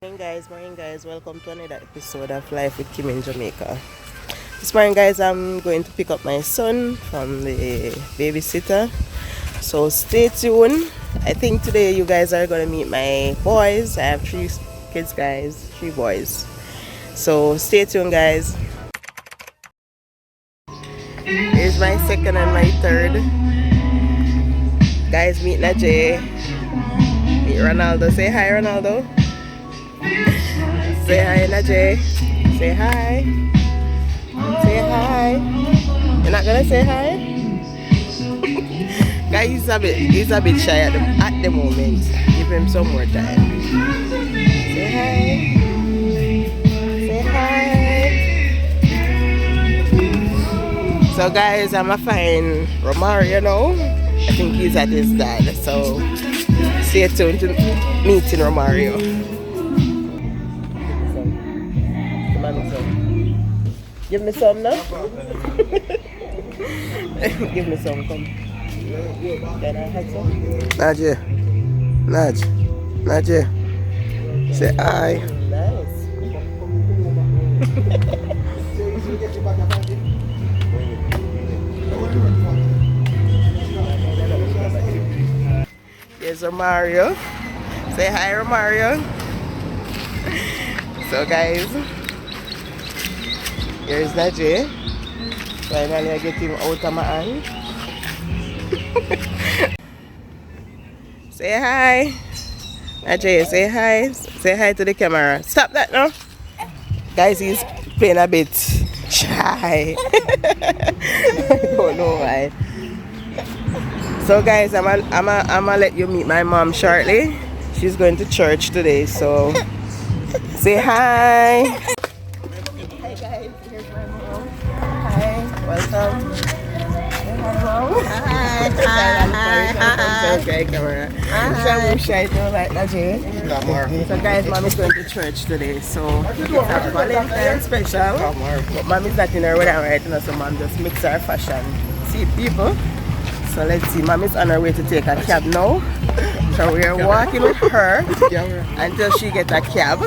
Morning guys, welcome to another episode of Life with Kim in Jamaica. This morning guys, I'm going to pick up my son from the babysitter, so stay tuned. I think today you guys are going to meet my boys. I have 3 kids guys, 3 boys, so stay tuned guys. Here's my second and my third guys. Meet Najee, meet Ronaldo. Say hi Ronaldo. Say hi, Najee. Say hi. Say hi. You're not gonna say hi? Guy, he's a bit shy at the moment. Give him some more time. Say hi. Say hi. So guys, I'm gonna find Romario now. I think he's at his dad. So stay tuned to meeting Romario. Give me some now. Give me some, come. Can I have some? Najee. Najee. Say hi. Nice. Here's Romario. Say hi, Romario. So guys, here's Najee. Finally I get him out of my hand. Say hi. Najee, say hi. Say hi to the camera. Stop that now. Guys, he's playing a bit shy. I don't know why. So guys, I'm gonna let you meet my mom shortly. She's going to church today, so say hi. Hi guys, here's my mom. Hi, welcome. Say hi, mom. Hi. Okay, camera. So shy too, like Najee. So guys, mom is going to church today, so it's a Valentine's special. But mom is not in her wedding right now, so mom just mix her fashion. See people? So let's see, mom is on her way to take a cab now. So we are walking with her until she gets a cab.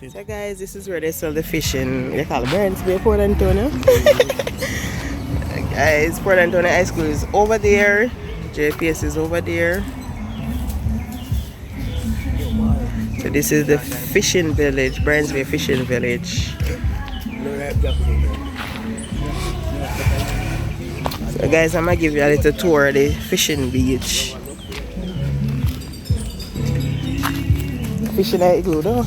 So guys, this is where they sell the fish in, they call it Burns Bay, Port Antonio. Guys, Port Antonio High School is over there. JPS is over there. So this is the fishing village, Burns Bay Fishing Village. So guys, I'm gonna give you a little tour of the fishing beach. Fishing at igloo though.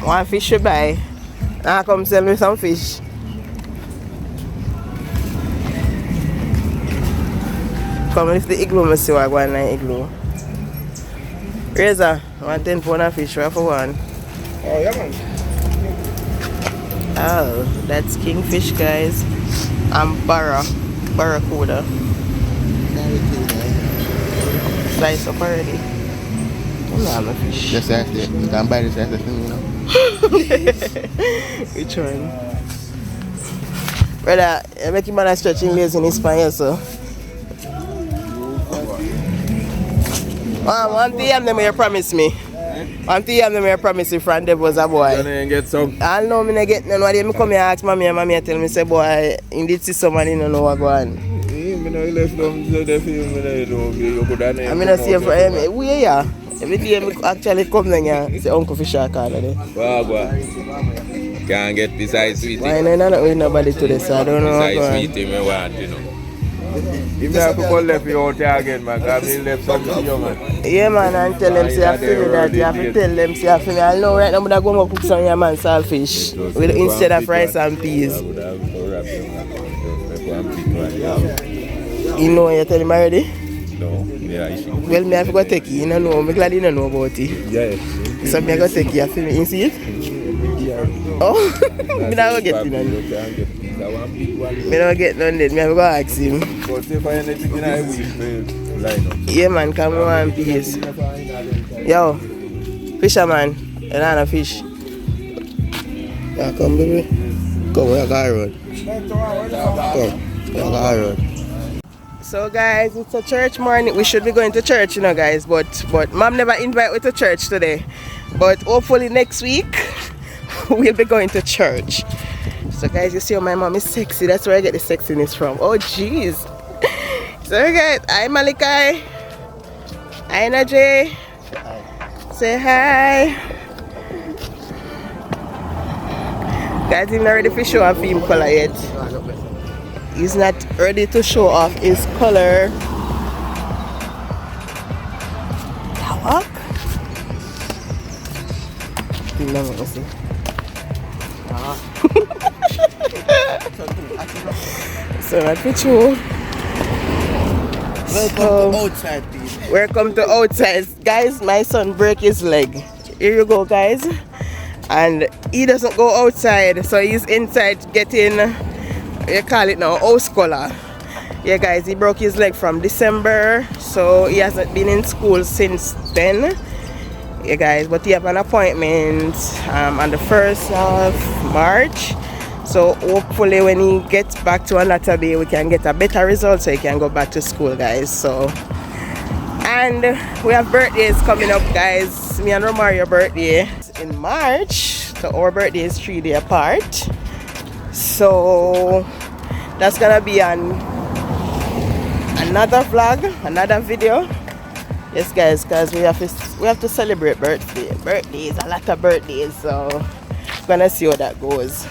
One fish you buy. Now come sell me some fish. Come lift the igloo, I see what I go on the igloo. Razor, 110 pound of fish, right for one. Oh, yeah, man. Oh, that's kingfish, guys. And barracuda. Slice up already. I'm a fish. Just ask it. You can buy this as a thing, you know. Which one? Brother, you make him man stretching legs in his spine, so. 1 PM them you promise me. 1 PM them you promise me from them was a boy. You didn't get some. I know me not get none. Why me come here ask mommy and mommy tell me say boy, indeed see someone you don't know what go on. Me no left them so they feel me no you could have. I mean I see for him. We here. Every day me actually come then here. Say Uncle Fisher call there. Wow. Can't get besides sweet. Why not with nobody today, so I don't know what go on. Besides sweet me want, you know. If I could call left you out there again, man, because I left something to you, man. Yeah, man, and tell them, say, I feel that. You have to tell them, say, I feel I know right now, I'm going to cook some of your man saltfish instead of rice and peas. You know, you tell him already? No, yeah, I see. Well, me have to go take it. You don't know. I'm glad you don't know about it. Yeah. So, me have to take it. You feel me? You see it? Oh, me not going to get it. Me not get none then. Me have to go ask him. But if I anything in a week, line up. Yeah, man, come on, please. Yo, fisherman, you don't have fish. Yeah, come, baby. Come, we are going to run. Come, we are going to run. So guys, it's a church morning. We should be going to church, you know, guys, but mom never invite me to church today. But hopefully next week we'll be going to church. So guys, you see how my mom is sexy. That's where I get the sexiness from. Oh jeez. So guys, hi Malachi. Hi Najee. Say hi. Guys, he's not ready to show off his color yet. He's not ready to show off his color. Walk. So that's for true. Welcome to outside, please. Welcome to outside. Guys, my son broke his leg. Here you go, guys. And he doesn't go outside, so he's inside getting, you call it now, house color. Yeah guys, he broke his leg from December, so he hasn't been in school since then. Yeah guys, but he have an appointment on the 1st of March. So hopefully when he gets back to anatomy, we can get a better result so he can go back to school, guys. So, and we have birthdays coming up, guys. Me and Romario birthday in March, so our birthday is 3 days apart. So that's gonna be on another vlog, another video. Yes guys, because we have to celebrate birthdays, a lot of birthdays, so gonna see how that goes.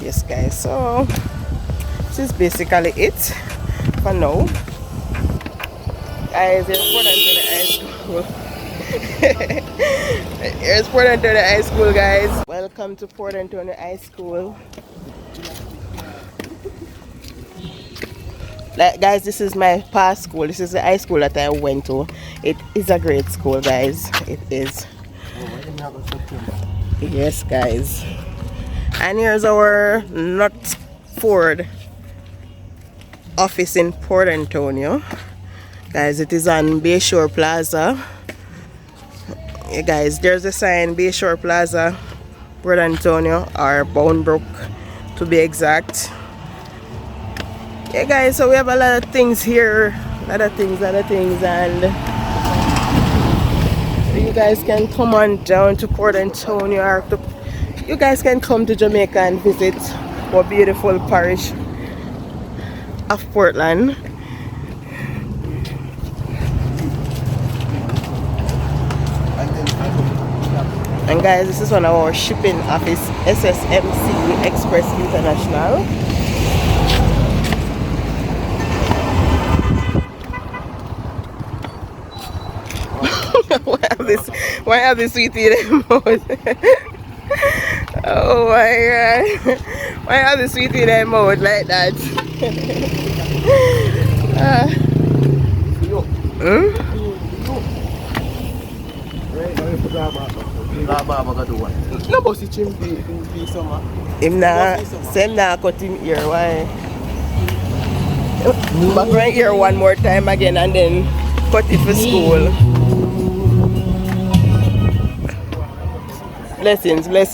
Yes guys, so this is basically it for now. Guys, here's Port Anthony High School. Here's Port Anthony High School, guys. Welcome to Port Anthony High School. Like, guys, this is my past school. This is the high school that I went to. It is a great school, guys. It is. Yes, guys. And here's our Nutford office in Port Antonio. Guys, it is on Bayshore Plaza. Yeah, guys, there's a sign, Bayshore Plaza, Port Antonio, or Boundbrook to be exact. Yeah guys, so we have a lot of things here, a lot of things, and so you guys can come on down to Port Antonio, or you guys can come to Jamaica and visit our beautiful parish of Portland. And guys, this is one of our shipping office, SSMC Express International. Why have this sweetie in the mouth? Oh my god. Why have the sweetie in the mouth like that? No bossy chimney summer. Him na cut him ear, why? Back right here one more time again and then cut it for school. Blessings. Eh?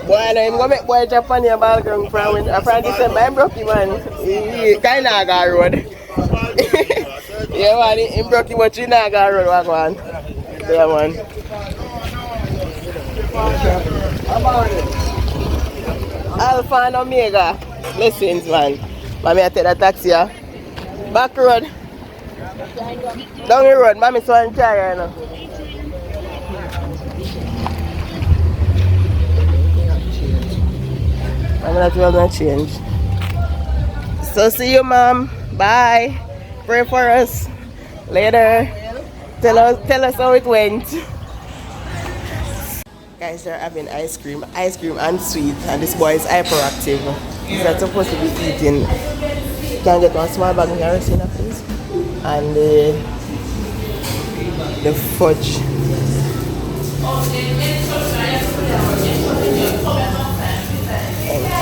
Boy, no, I'm gonna make boy Japan your ball ground from December. I broke him, man. He kind of got road. Yeah, man, he broke him, but he not got road, man. Yeah, man. Alpha and Omega. Blessings, man. Mommy, I take the taxi, yeah? Back road. Down the road, mommy, so I'm tired, you know. I'm not gonna change. So see you, mom. Bye. Pray for us. Later. Tell us how it went. Guys, they're having ice cream and sweet, and this boy is hyperactive. He's not supposed to be eating. Can I get one small bag of kerosene, please? And the fudge. Thank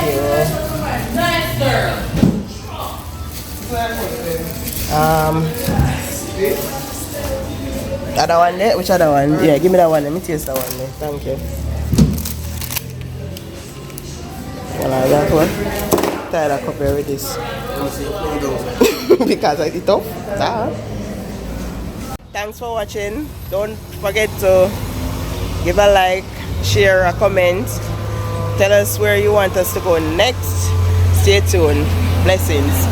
you. Other one there? Which other one? Yeah, give me that one. Let me taste that one there. Thank you. Well, that one. Tyler cup here with this. Because I eat up. Thanks for watching. Don't forget to give a like, share, a comment. Tell us where you want us to go next. Stay tuned. Blessings.